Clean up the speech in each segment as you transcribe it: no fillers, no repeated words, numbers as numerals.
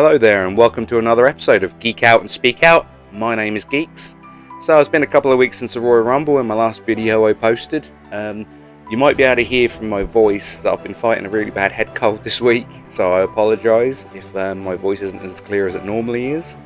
Hello there and welcome to another episode of Geek Out and Speak Out. My name is Geeks. So it's been a couple of weeks since the Royal Rumble and my last video I posted. You might be able to hear from my voice that I've been fighting a really bad head cold this week, so I apologise if my voice isn't as clear as it normally is.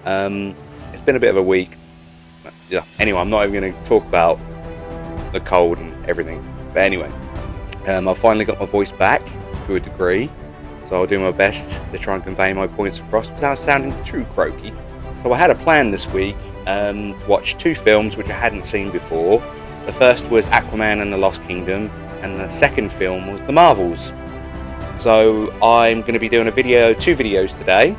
It's been a bit of a week. Anyway, I'm not even going to talk about the cold and everything. But anyway, I've finally got my voice back to a degree. So I'll do my best to try and convey my points across without sounding too croaky. So I had a plan this week to watch two films which I hadn't seen before. The first was Aquaman and the Lost Kingdom, and the second film was The Marvels. So I'm going to be doing two videos today,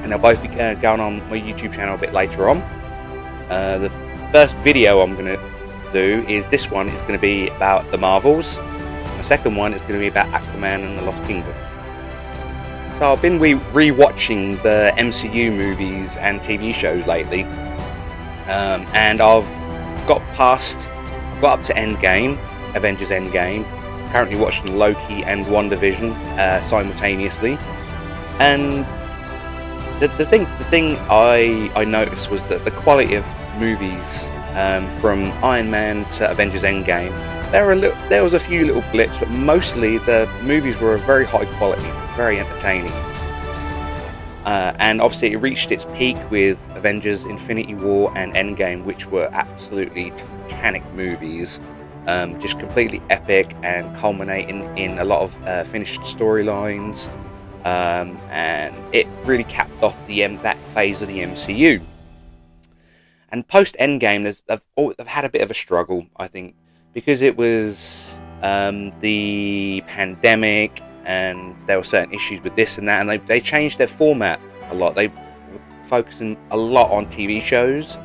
and they'll both be going on my YouTube channel a bit later on. The first video I'm going to do is this one. It's going to be about The Marvels. The second one is going to be about Aquaman and the Lost Kingdom. So I've been re-watching the MCU movies and TV shows lately, and I've got up to Endgame, Avengers Endgame. Currently watching Loki and WandaVision simultaneously, and the thing I noticed was that the quality of movies from Iron Man to Avengers Endgame, there was a few little blips, but mostly the movies were of very high quality, very entertaining. And obviously it reached its peak with Avengers Infinity War and Endgame, which were absolutely titanic movies, just completely epic and culminating in a lot of finished storylines, and it really capped off that phase of the MCU. And post Endgame, they've had a bit of a struggle, I think, because it was the pandemic and there were certain issues with this and that, and they changed their format a lot. They were focusing a lot on TV shows,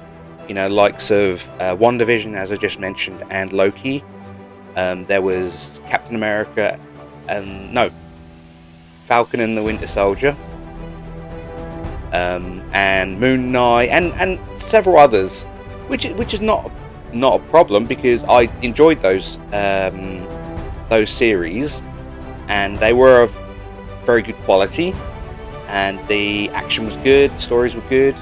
likes of WandaVision, as I just mentioned, and Loki. There was Captain America Falcon and the Winter Soldier, and Moon Knight, and several others, which is not a problem, because I enjoyed those series, and they were of very good quality, and the action was good, the stories were good,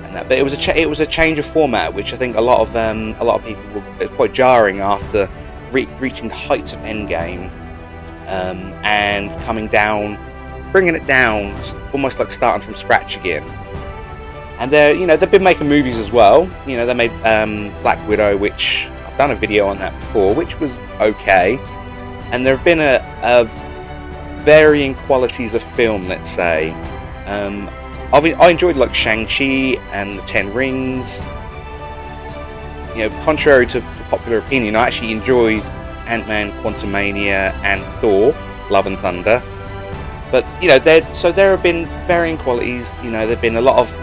and that. But it was a change of format, which I think a lot of people were quite jarring after reaching the heights of Endgame, and coming down, bringing it down, almost like starting from scratch again. And they've been making movies as well. They made Black Widow, which I've done a video on that before, which was okay. And there have been a varying qualities of film, let's say. I enjoyed like Shang-Chi and the Ten Rings. Contrary to popular opinion, I actually enjoyed Ant-Man, Quantumania, and Thor: Love and Thunder. But there have been varying qualities. There've been a lot of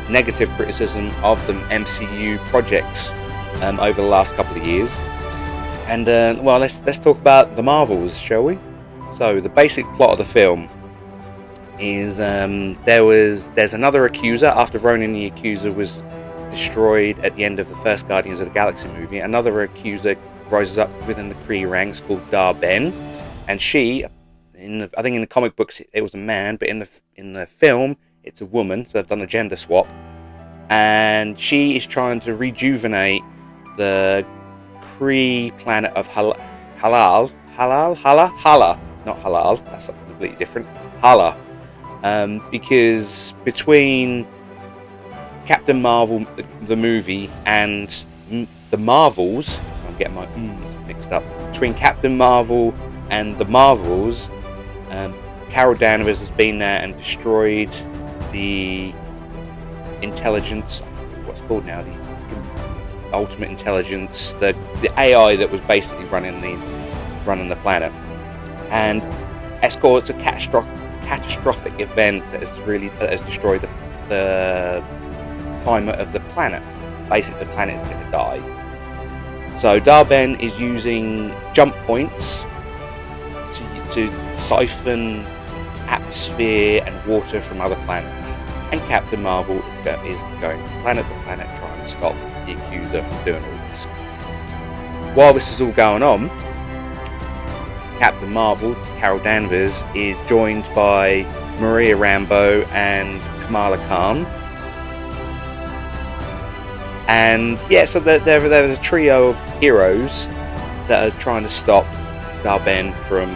negative criticism of the MCU projects over the last couple of years. And let's talk about The Marvels, shall we? So the basic plot of the film is there's another accuser. After Ronan the Accuser was destroyed at the end of the first Guardians of the Galaxy movie, another accuser rises up within the Kree ranks called Dar-Ben, and she, I think in the comic books it was a man, but in the film it's a woman, so they've done a gender swap, and she is trying to rejuvenate the Kree planet of Hala, not Halal, that's something completely different, Hala, because between Captain Marvel, the movie, and the Marvels, I'm getting my mixed up, between Captain Marvel and the Marvels, Carol Danvers has been there and destroyed the intelligence, I can't remember what it's called now, the ultimate intelligence, the AI that was basically running the planet, and escorts a catastrophic event that has destroyed the climate of the planet. Basically, the planet is going to die. So Dar-Ben is using jump points to siphon atmosphere and water from other planets, and Captain Marvel is going from planet to planet trying to stop the accuser from doing all this. While this is all going on, Captain Marvel, Carol Danvers, is joined by Maria Rambeau and Kamala Khan. And yeah, so there's a trio of heroes that are trying to stop Dar-Benn from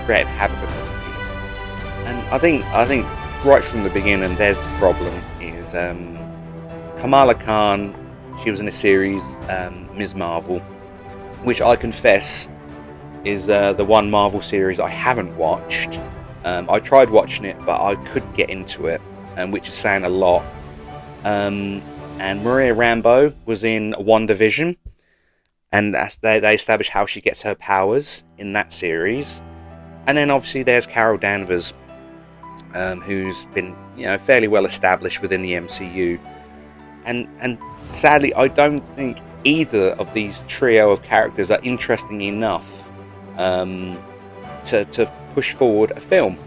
creating havoc across the universe. And I think right from the beginning, there's the problem. Is Kamala Khan? She was in a series, Ms. Marvel, which I confess is the one Marvel series I haven't watched. I tried watching it, but I couldn't get into it, which is saying a lot. And Maria Rambeau was in WandaVision, and they established how she gets her powers in that series. And then obviously there's Carol Danvers, who's been fairly well established within the MCU, and sadly I don't think either of these trio of characters are interesting enough to push forward a film.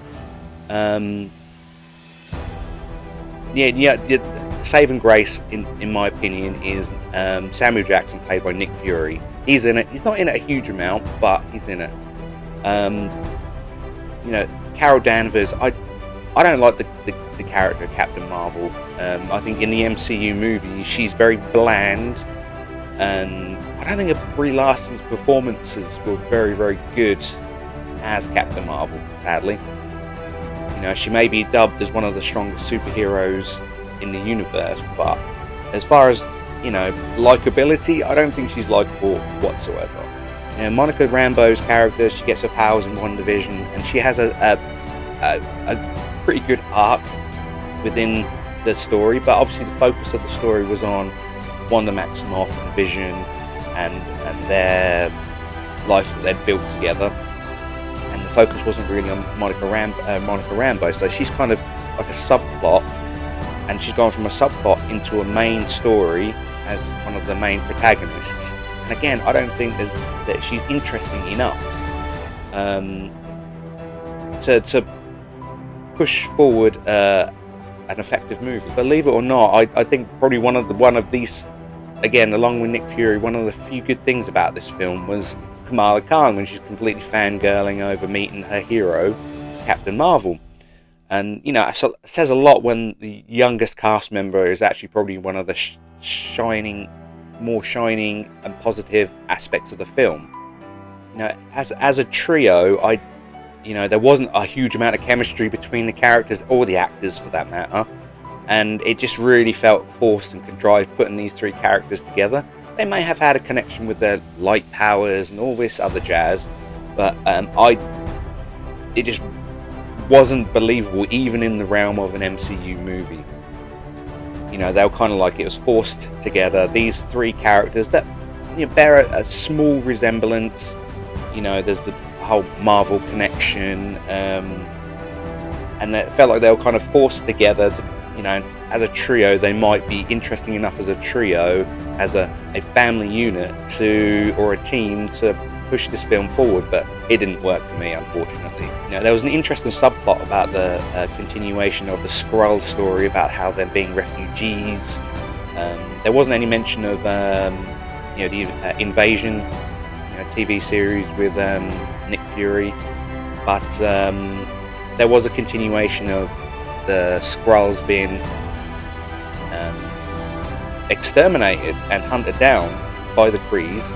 Saving grace, in my opinion, is Samuel Jackson, played by Nick Fury. He's in it. He's not in it a huge amount, but he's in it. Carol Danvers, I don't like the character of Captain Marvel. I think in the MCU movie she's very bland, and I don't think Brie Larson's performances were very, very good as Captain Marvel, sadly. She may be dubbed as one of the strongest superheroes in the universe, but as far as likability, I don't think she's likable whatsoever. Monica Rambeau's character, she gets her powers in WandaVision, and she has a pretty good arc within the story, but obviously the focus of the story was on Wanda Maximoff and Vision and their life that they'd built together, and the focus wasn't really on Monica Rambeau, so she's kind of like a subplot, and she's gone from a subplot into a main story as one of the main protagonists. And again, I don't think that she's interesting enough to push forward an effective movie. Believe it or not, I think probably one of these, again, along with Nick Fury, one of the few good things about this film was Kamala Khan, when she's completely fangirling over meeting her hero, Captain Marvel. And it says a lot when the youngest cast member is actually probably one of the more shining and positive aspects of the film. As a trio, there wasn't a huge amount of chemistry between the characters or the actors for that matter, and it just really felt forced and contrived putting these three characters together. They may have had a connection with their light powers and all this other jazz, but it just wasn't believable even in the realm of an MCU movie. They were kind of like it was forced together. These three characters that bear a small resemblance. There's the whole Marvel connection, and it felt like they were kind of forced together to, as a trio, they might be interesting enough as a trio, as a family unit or a team to push this film forward, but it didn't work for me, unfortunately. There was an interesting subplot about the continuation of the Skrull story, about how they're being refugees. There wasn't any mention of the Invasion TV series with Nick Fury, but there was a continuation of the Skrulls being exterminated and hunted down by the Krees.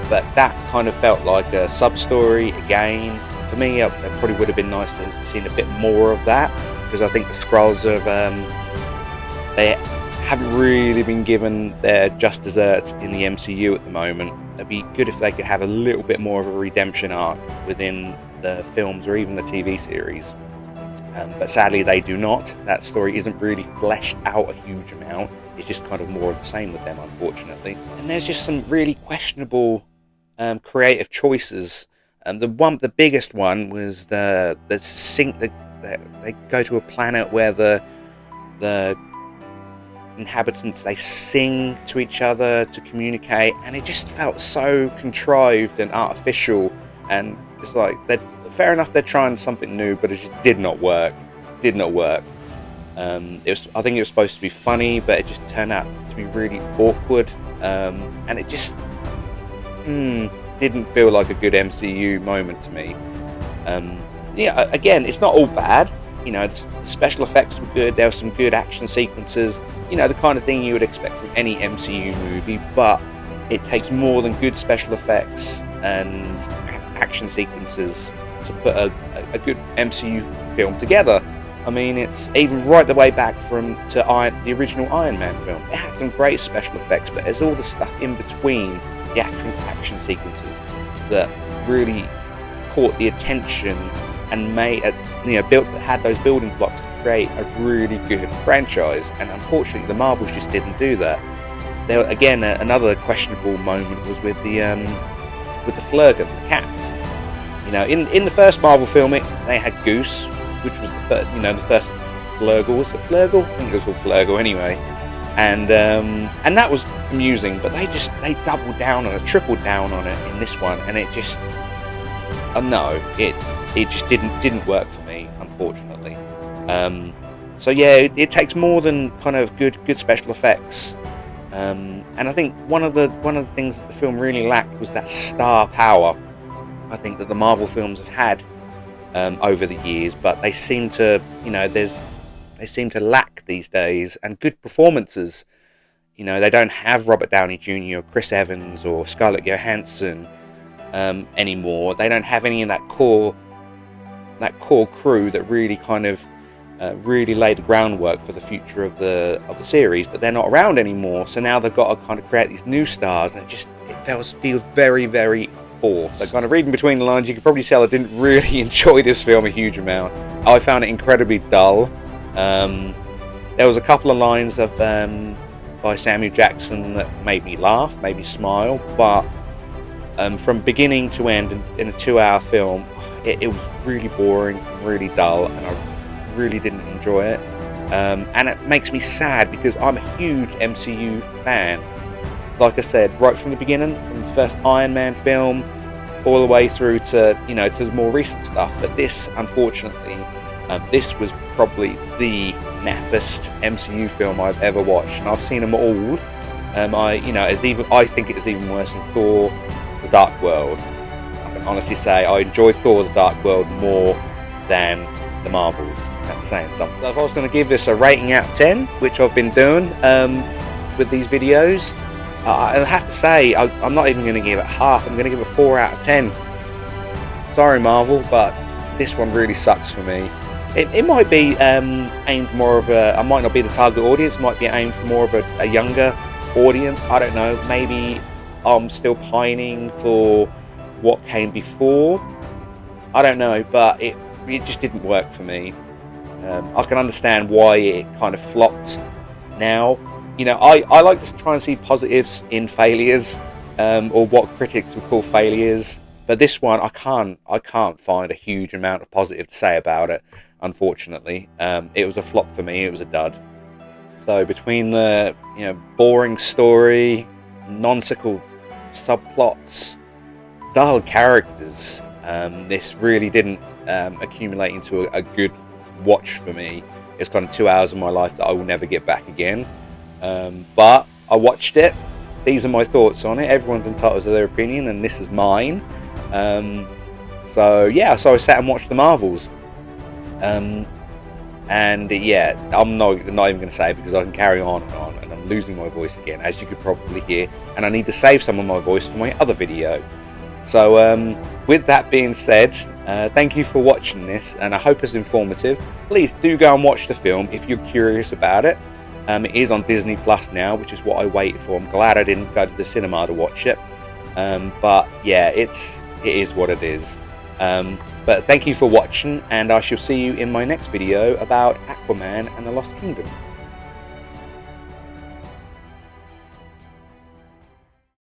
But that kind of felt like a sub-story again. For me, it probably would have been nice to have seen a bit more of that, because I think the Skrulls they haven't really been given their just desserts in the MCU at the moment. It'd be good if they could have a little bit more of a redemption arc within the films or even the TV series. But sadly they do not. That story isn't really fleshed out a huge amount. It's just kind of more of the same with them, unfortunately. And there's just some really questionable creative choices. The biggest one was the sync. They go to a planet where the inhabitants, they sing to each other to communicate, and it just felt so contrived and artificial. And it's like, fair enough, they're trying something new, but it just did not work. I think it was supposed to be funny, but it just turned out to be really awkward, and it just didn't feel like a good MCU moment to me. yeah, again, it's not all bad. You know, the special effects were good. There were some good action sequences. You know, the kind of thing you would expect from any MCU movie. But it takes more than good special effects and action sequences to put a good MCU film together. I mean, it's even right the way back to the original Iron Man film. It had some great special effects, but there's all the stuff in between the action sequences that really caught the attention and had those building blocks to create a really good franchise. And unfortunately, the Marvels just didn't do that. There again, another questionable moment was with the Flurgan, the cats. You know, in the first Marvel film, they had Goose, which was the first Flurgle. Was it Flurgle? I think it was called Flurgle anyway. And that was amusing, but they doubled down on it, tripled down on it in this one, and it just it just didn't work for me, unfortunately. So yeah, it takes more than kind of good special effects. And I think one of the things that the film really lacked was that star power. I think that the Marvel films have had over the years, but they seem to, they seem to lack these days, and good performances. You know, they don't have Robert Downey Jr. or Chris Evans or Scarlett Johansson anymore. They don't have any of that core crew that really kind of really laid the groundwork for the future of the series, but they're not around anymore. So now they've got to kind of create these new stars, and it feels very, very forced. So kind of reading between the lines, you can probably tell I didn't really enjoy this film a huge amount. I found it incredibly dull. There was a couple of lines of by Samuel Jackson that made me laugh, made me smile, but from beginning to end in a 2-hour film, it was really boring, really dull, and I really didn't enjoy it. And it makes me sad because I'm a huge MCU fan. Like I said, right from the beginning, from the first Iron Man film all the way through to to the more recent stuff. But this, unfortunately, this was probably the naffest MCU film I've ever watched, and I've seen them all. I think it's even worse than Thor: The Dark World. I can honestly say I enjoyed Thor: The Dark World more than the Marvels. That's saying something. So if I was going to give this a rating out of 10, which I've been doing with these videos, I have to say I'm not even going to give it half. I'm going to give it 4 out of 10. Sorry, Marvel, but this one really sucks for me. It might be aimed more of I might not be the target audience. It might be aimed for more of a younger audience. I don't know. Maybe I'm still pining for what came before. I don't know, but it just didn't work for me. I can understand why it kind of flopped now. I like to try and see positives in failures, or what critics would call failures. But this one, I can't find a huge amount of positive to say about it, unfortunately. It was a flop for me. It was a dud. So between the boring story, nonsensical subplots, dull characters, this really didn't accumulate into a good watch for me. It's kind of 2 hours of my life that I will never get back again. But I watched it. These are my thoughts on it. Everyone's entitled to their opinion, and this is mine. So I sat and watched the Marvels. And yeah, I'm not even going to say it because I can carry on, and I'm losing my voice again, as you could probably hear. And I need to save some of my voice for my other video. So with that being said, thank you for watching this, and I hope it's informative. Please do go and watch the film if you're curious about it. It is on Disney Plus now, which is what I waited for. I'm glad I didn't go to the cinema to watch it. But yeah, it is what it is. But thank you for watching, and I shall see you in my next video about Aquaman and the Lost Kingdom.